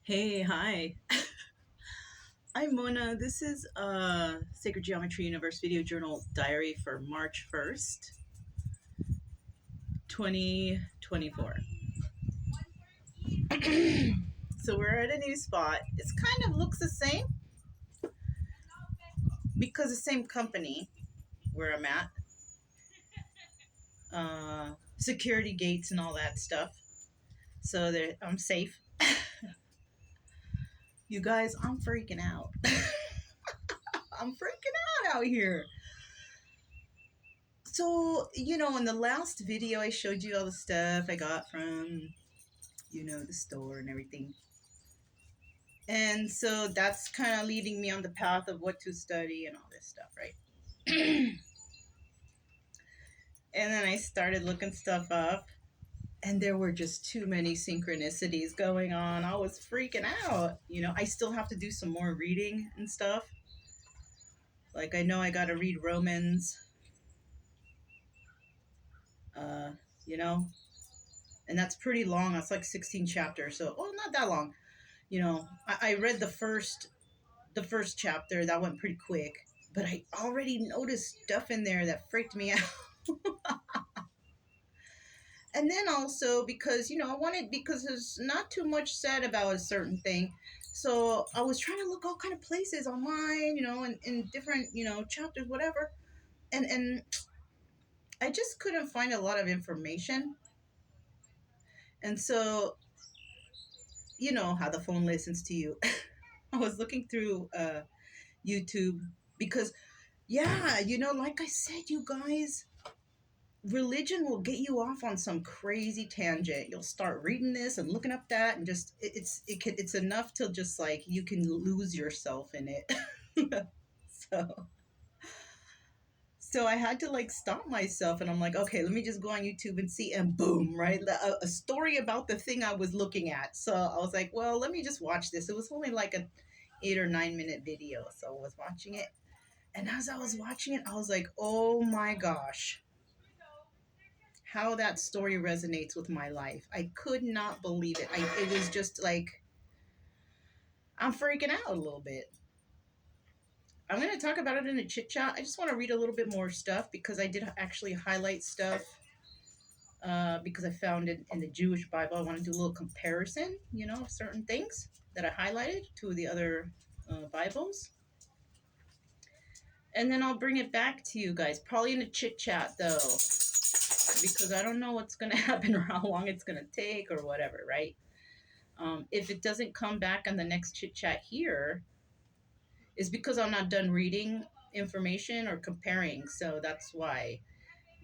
Hey, hi. I'm Mona. This is Sacred Geometry Universe Video Journal Diary for March 1st, 2024. So we're at a new spot. It's kind of looks the same because the same company where I'm at. Security gates and all that stuff. So I'm safe. You guys, I'm freaking out. I'm freaking out here. So, in the last video, I showed you all the stuff I got from, the store and everything. And so that's kind of leading me on the path of what to study and all this stuff, right? And then I started looking stuff up, and there were just too many synchronicities going on. I was freaking out. I still have to do some more reading and stuff. Like, I know I got to read Romans, and that's pretty long. That's like 16 chapters. So, not that long. I read the first chapter. That went pretty quick, but I already noticed stuff in there that freaked me out. And then also because because there's not too much said about a certain thing, so I was trying to look all kind of places online, in different chapters, whatever, and I just couldn't find a lot of information. And so you know how the phone listens to you. I was looking through YouTube because, yeah, like I said, you guys, religion will get you off on some crazy tangent. You'll start reading this and looking up that, and just it's enough to just like you can lose yourself in it. so so I had to like stop myself, and I'm like, okay, let me just go on YouTube and see, and boom, right, a story about the thing I was looking at. So I was like, well, let me just watch this. It was only like a 8 or 9 minute video, so I was watching it, and as I was watching it, I was like, oh my gosh, how that story resonates with my life. I could not believe it. It was just like, I'm freaking out a little bit. I'm going to talk about it in a chit chat. I just want to read a little bit more stuff because I did actually highlight stuff because I found it in the Jewish Bible. I want to do a little comparison, of certain things that I highlighted to the other Bibles. And then I'll bring it back to you guys, probably in a chit chat though, because I don't know what's going to happen or how long it's going to take or whatever, right? If it doesn't come back on the next chit chat here, is because I'm not done reading information or comparing, so that's why.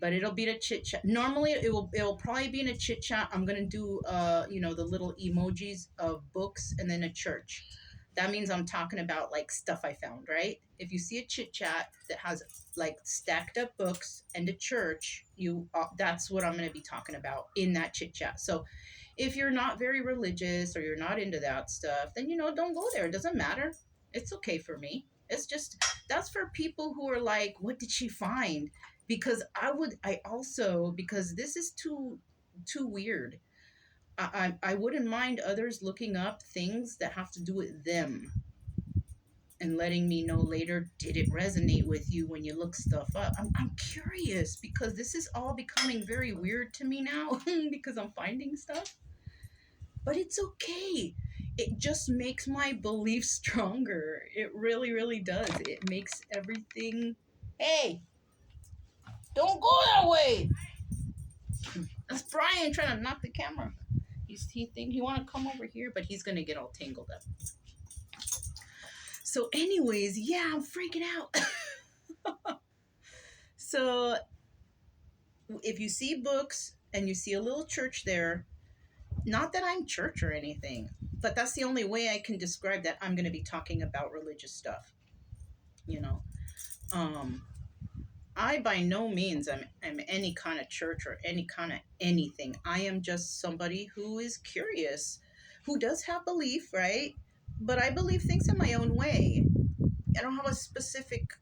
But it'll be a chit chat. Normally, it'll probably be in a chit chat. I'm gonna do the little emojis of books and then a church. That means I'm talking about like stuff I found, right? If you see a chit chat that has like stacked up books and a church, that's what I'm going to be talking about in that chit chat. So if you're not very religious or you're not into that stuff, then don't go there. It doesn't matter. It's okay for me. It's just that's for people who are like, what did she find? Because because this is too weird. I wouldn't mind others looking up things that have to do with them and letting me know later, did it resonate with you when you look stuff up? I'm curious because this is all becoming very weird to me now because I'm finding stuff. But it's okay. It just makes my belief stronger. It really, really does. It makes everything... Hey, don't go that way. That's Brian trying to knock the camera. He want to come over here, but he's going to get all tangled up. So anyways, yeah, I'm freaking out. So if you see books and you see a little church there, not that I'm church or anything, but that's the only way I can describe that I'm going to be talking about religious stuff. I by no means am any kind of church or any kind of anything. I am just somebody who is curious, who does have belief, right? But I believe things in my own way. I don't have a specific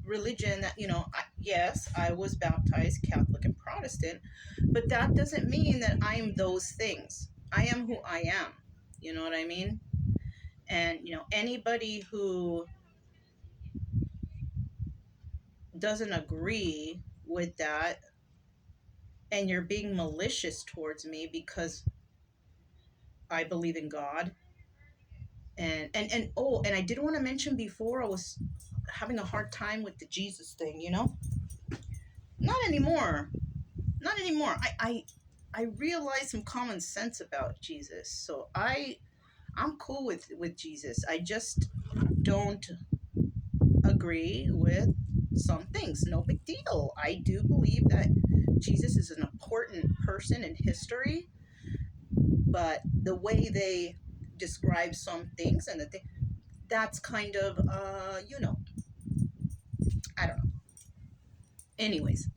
religion that, yes, I was baptized Catholic and Protestant, but that doesn't mean that I'm those things. I am who I am. You know what I mean? And, anybody who doesn't agree with that, and you're being malicious towards me because I believe in God. And I did want to mention before, I was having a hard time with the Jesus thing, Not anymore. Not anymore. I realized some common sense about Jesus. So I'm cool with Jesus. I just don't agree with some things. No big deal. I do believe that Jesus is an important person in history, but the way they describe some things and that's kind of I don't know. Anyways,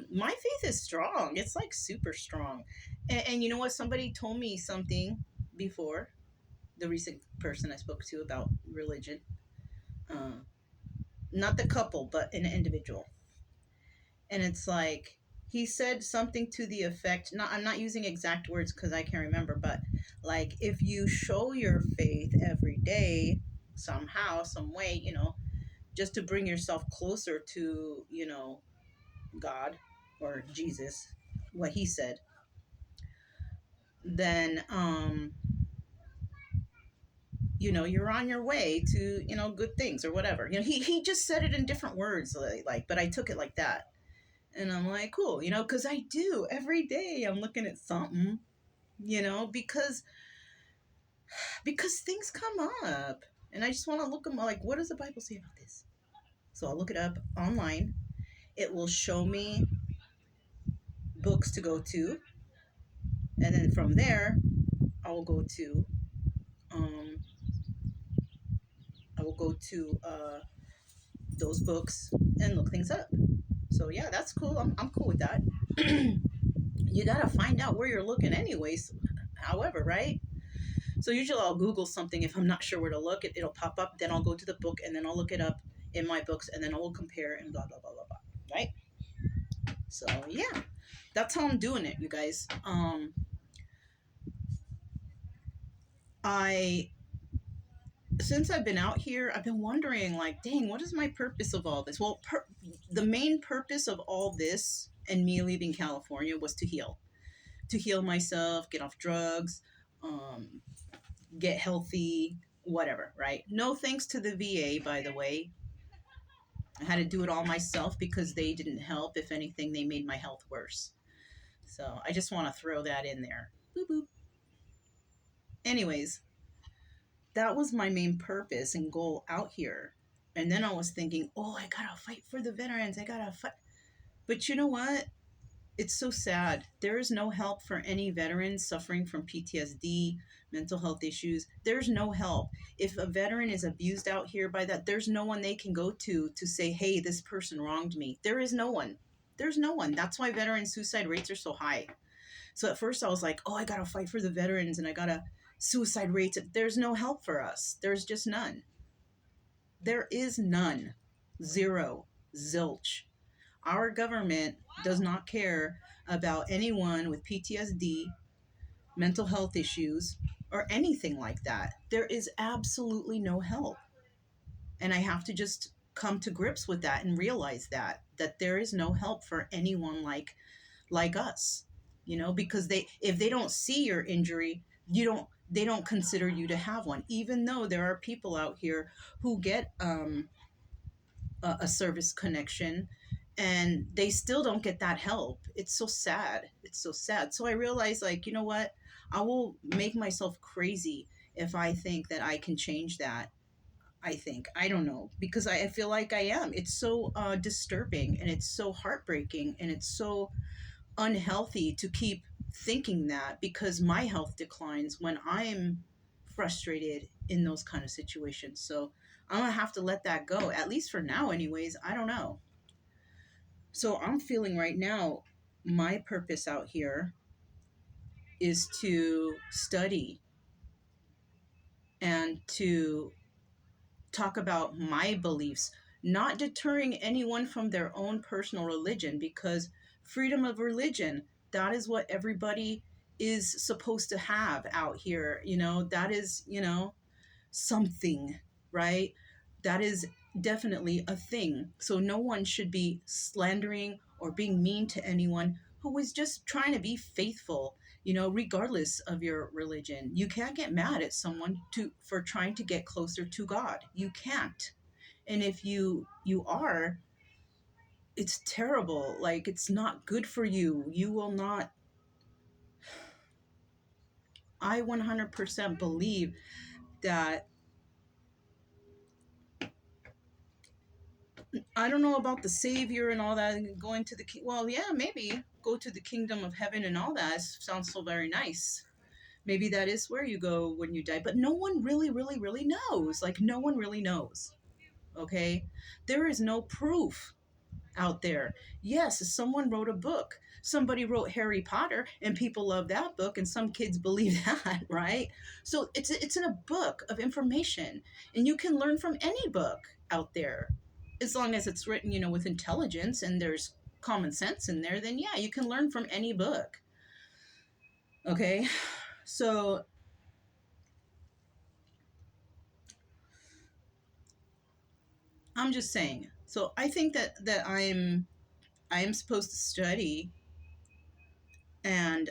my faith is strong. It's like super strong. And you know what? Somebody told me something before, the recent person I spoke to about religion. Uh, Not the couple, but an individual. And it's like, he said something to the effect, not, I'm not using exact words because I can't remember, but like, if you show your faith every day, somehow, some way, just to bring yourself closer to, God or Jesus, what he said, then you're on your way to, good things or whatever. He just said it in different words, like, but I took it like that. And I'm like, cool, because I do every day. I'm looking at something, because things come up, and I just want to look them like, what does the Bible say about this? So I'll look it up online. It will show me books to go to, and then from there, I will go to, um, I will go to those books and look things up. So yeah, that's cool. I'm cool with that. You gotta find out where you're looking, anyways. However, right? So usually I'll Google something if I'm not sure where to look. It'll pop up. Then I'll go to the book and then I'll look it up in my books and then I will compare and blah blah blah blah blah. Right? So yeah, that's how I'm doing it, you guys. I Since I've been out here, I've been wondering, like, dang, what is my purpose of all this? Well, the main purpose of all this and me leaving California was to heal myself, get off drugs, um, get healthy, whatever, right? No thanks to the VA, by the way. I had to do it all myself because they didn't help. If anything, they made my health worse. So I just want to throw that in there. Boop, boop. Anyways, that was my main purpose and goal out here. And then I was thinking, oh, I gotta fight for the veterans. I gotta fight. But you know what? It's so sad. There is no help for any veterans suffering from PTSD, mental health issues. There's no help. If a veteran is abused out here by that, there's no one they can go to say, hey, this person wronged me. There is no one. There's no one. That's why veteran suicide rates are so high. So at first I was like, oh, I got to fight for the veterans and I got to suicide rates. There's no help for us. There's just none. There is none. Zero. Zilch. Our government does not care about anyone with PTSD, mental health issues, or anything like that. There is absolutely no help. And I have to just come to grips with that and realize that there is no help for anyone like us. Because if they don't see your injury, they don't consider you to have one, even though there are people out here who get a service connection and they still don't get that help. It's so sad. It's so sad. So I realized, like, you know what? I will make myself crazy if I think that I can change that. I don't know, because I feel like I am. It's so disturbing and it's so heartbreaking and it's so unhealthy to keep thinking that, because my health declines when I'm frustrated in those kind of situations. So I'm gonna have to let that go, at least for now anyways. I don't know. So I'm feeling right now, my purpose out here is to study and to talk about my beliefs, not deterring anyone from their own personal religion, because freedom of religion, that is what everybody is supposed to have out here. That is, something, right? That is definitely a thing. So no one should be slandering or being mean to anyone who is just trying to be faithful, regardless of your religion. You can't get mad at someone for trying to get closer to God. You can't. And if you are, it's terrible. Like, it's not good for you. You will not. I 100% believe that. I don't know about the Savior and all that, and going to the well, yeah, maybe go to the kingdom of heaven and all that sounds so very nice. Maybe that is where you go when you die, but no one really, really, really knows. Like, no one really knows. Okay, there is no proof out there. Yes, someone wrote a book. Somebody wrote Harry Potter, and people love that book, and some kids believe that, right? So it's in a book of information, and you can learn from any book out there, as long as it's written, with intelligence and there's common sense in there. Then yeah, you can learn from any book. Okay, so I'm just saying. So I think that I am supposed to study and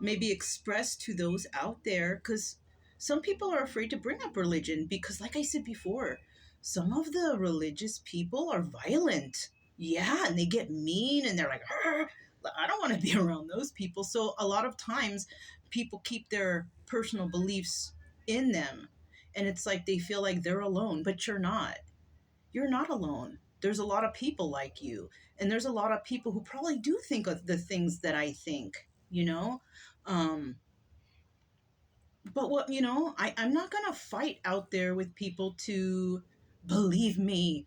maybe express to those out there, because some people are afraid to bring up religion because, like I said before, some of the religious people are violent. Yeah, and they get mean and they're like, "Arr!" I don't want to be around those people. So a lot of times people keep their personal beliefs in them, and it's like they feel like they're alone, but you're not. You're not alone. There's a lot of people like you, and there's a lot of people who probably do think of the things that I think, um but what, I'm not gonna fight out there with people to believe me.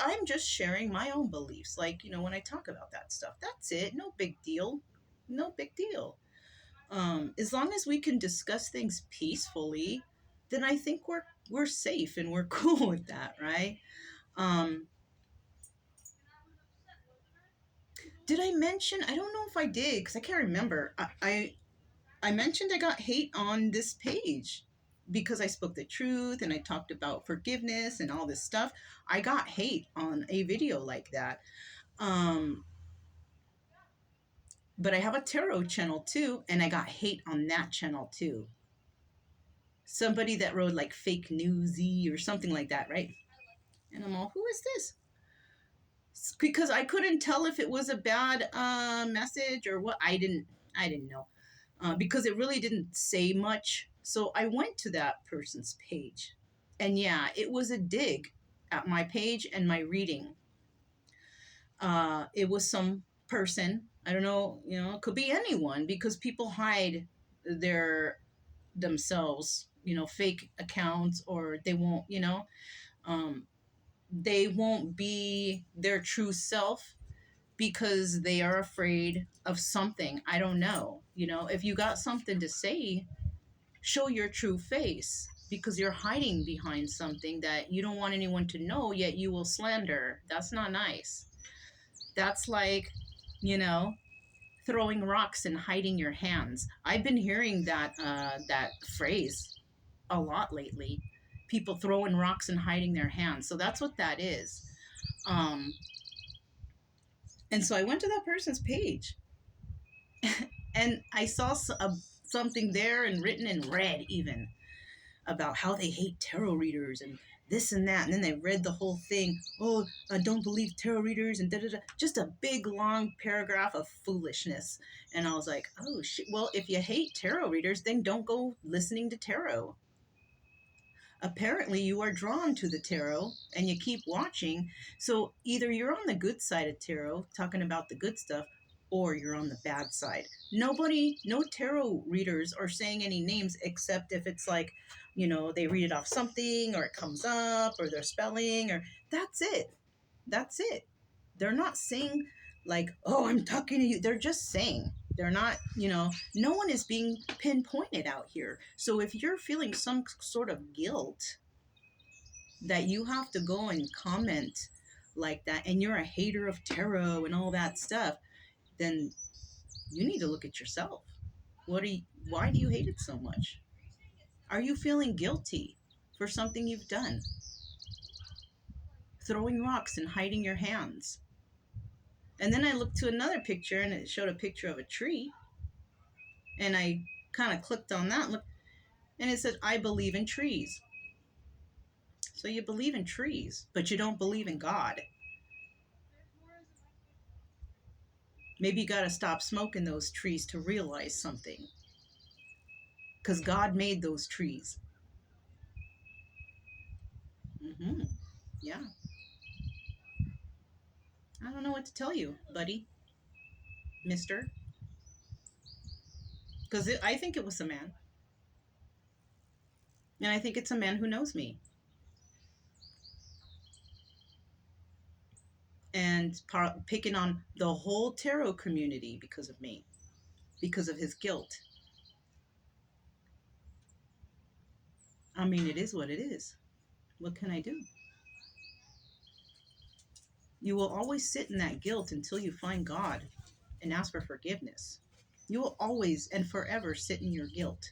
I'm just sharing my own beliefs, like, when I talk about that stuff. That's it. No big deal. No big deal. As long as we can discuss things peacefully, then I think we're safe and we're cool with that, right? um Did I mention? I don't know if I did, because I can't remember. I mentioned I got hate on this page because I spoke the truth and I talked about forgiveness and all this stuff. I got hate on a video like that. Um, but I have a tarot channel too, and I got hate on that channel too. Somebody that wrote like fake newsy or something like that, right? And I'm all, who is this? Because I couldn't tell if it was a bad message or what. I didn't know, because it really didn't say much. So I went to that person's page, and yeah, it was a dig at my page and my reading. It was some person. I don't know. It could be anyone, because people hide their themselves. Fake accounts, or they won't. Um, they won't be their true self because they are afraid of something. I don't know. If you got something to say, show your true face, because you're hiding behind something that you don't want anyone to know, yet you will slander. That's not nice. That's like, you know, throwing rocks and hiding your hands. I've been hearing that phrase a lot lately. People throwing rocks and hiding their hands. So that's what that is. Um, and so I went to that person's page, and I saw something there and written in red, even about how they hate tarot readers and this and that. And then they read the whole thing. Oh, I don't believe tarot readers and da da da. Just a big long paragraph of foolishness. And I was like, oh shit. Well, if you hate tarot readers, then don't go listening to tarot. Apparently, you are drawn to the tarot and you keep watching. So either you're on the good side of tarot, talking about the good stuff, or you're on the bad side. No tarot readers are saying any names, except if it's like, they read it off something, or it comes up, or they're spelling, or that's it. That's it. They're not saying like, oh, I'm talking to you. They're just saying. They're not, no one is being pinpointed out here. So if you're feeling some sort of guilt that you have to go and comment like that, and you're a hater of tarot and all that stuff, then You need to look at yourself. Why do you hate it so much? Are you feeling guilty for something you've done? Throwing rocks and hiding your hands. And then I looked to another picture and it showed a picture of a tree. And I kind of clicked on that and it said, I believe in trees. So you believe in trees, but you don't believe in God. Maybe you got to stop smoking those trees to realize something. Because God made those trees. Yeah. I don't know what to tell you, buddy. Mister. Because I think it was a man. And I think it's a man who knows me. And picking on the whole tarot community because of me. Because of his guilt. I mean, it is what it is. What can I do? You will always sit in that guilt until you find God and ask for forgiveness. You will always and forever sit in your guilt.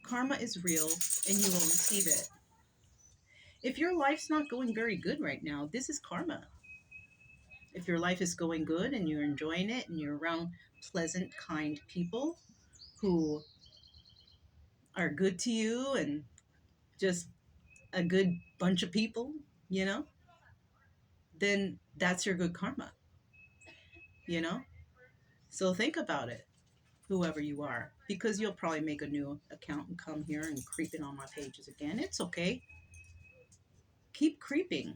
Karma is real and you will receive it. If your life's not going very good right now, this is karma. If your life is going good and you're enjoying it and you're around pleasant, kind people who are good to you and just a good bunch of people, you know, then that's your good karma, you know? So think about it, whoever you are, because you'll probably make a new account and come here and creep in on my pages again. It's okay. Keep creeping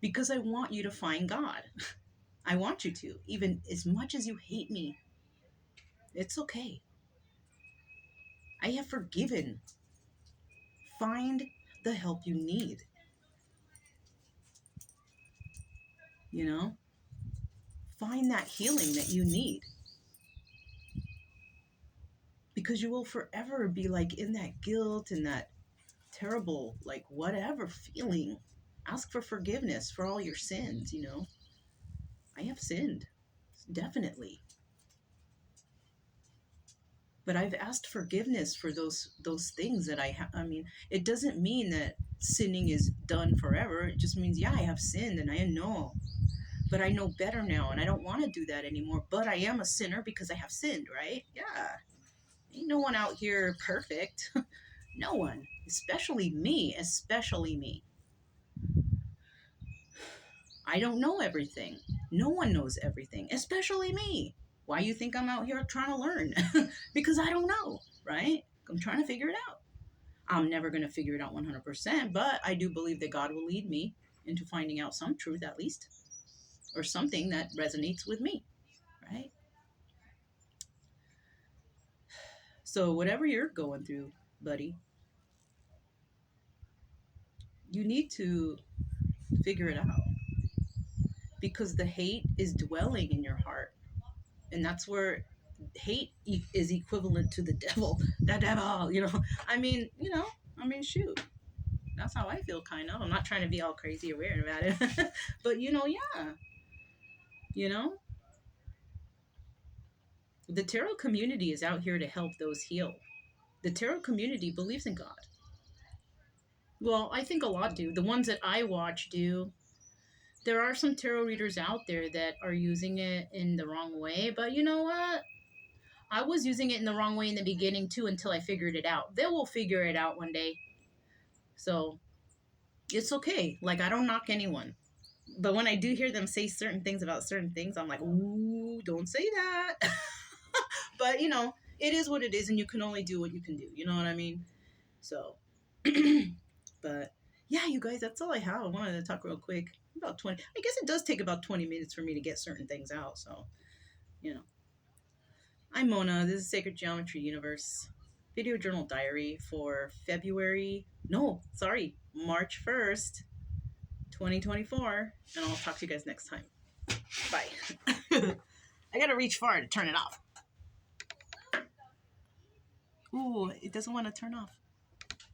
because I want you to find God. I want you to, even as much as you hate me. It's okay. I have forgiven. Find the help you need. You know? Find that healing that you need. Because you will forever be like in that guilt and that terrible, like whatever feeling. Ask for forgiveness for all your sins, you know? I have sinned. Definitely. But I've asked forgiveness for those things that I have. I mean, it doesn't mean that sinning is done forever. It just means, yeah, I have sinned and I know. But I know better now and I don't want to do that anymore. But I am a sinner because I have sinned, right? Yeah. Ain't no one out here perfect. No one. Especially me. Especially me. I don't know everything. No one knows everything. Especially me. Why you think I'm out here trying to learn? Because I don't know, right? I'm trying to figure it out. I'm never going to figure it out 100%, but I do believe that God will lead me into finding out some truth at least, or something that resonates with me, right? So whatever you're going through, buddy, you need to figure it out because the hate is dwelling in your heart. And that's where hate is equivalent to the devil. The devil, you know. I mean, shoot. That's how I feel, kind of. I'm not trying to be all crazy or weird about it. But, yeah. You know? The tarot community is out here to help those heal. The tarot community believes in God. Well, I think a lot do. The ones that I watch do. There are some tarot readers out there that are using it in the wrong way. But you know what? I was using it in the wrong way in the beginning, too, until I figured it out. They will figure it out one day. So, it's okay. Like, I don't knock anyone. But when I do hear them say certain things about certain things, I'm like, ooh, don't say that. But, it is what it is, and you can only do what you can do. You know what I mean? So, but, yeah, you guys, that's all I have. I wanted to talk real quick. About 20. I guess it does take about 20 minutes for me to get certain things out. So, I'm Mona. This is Sacred Geometry Universe. Video journal diary for March 1st, 2024. And I'll talk to you guys next time. Bye. I gotta reach far to turn it off. Ooh, it doesn't want to turn off.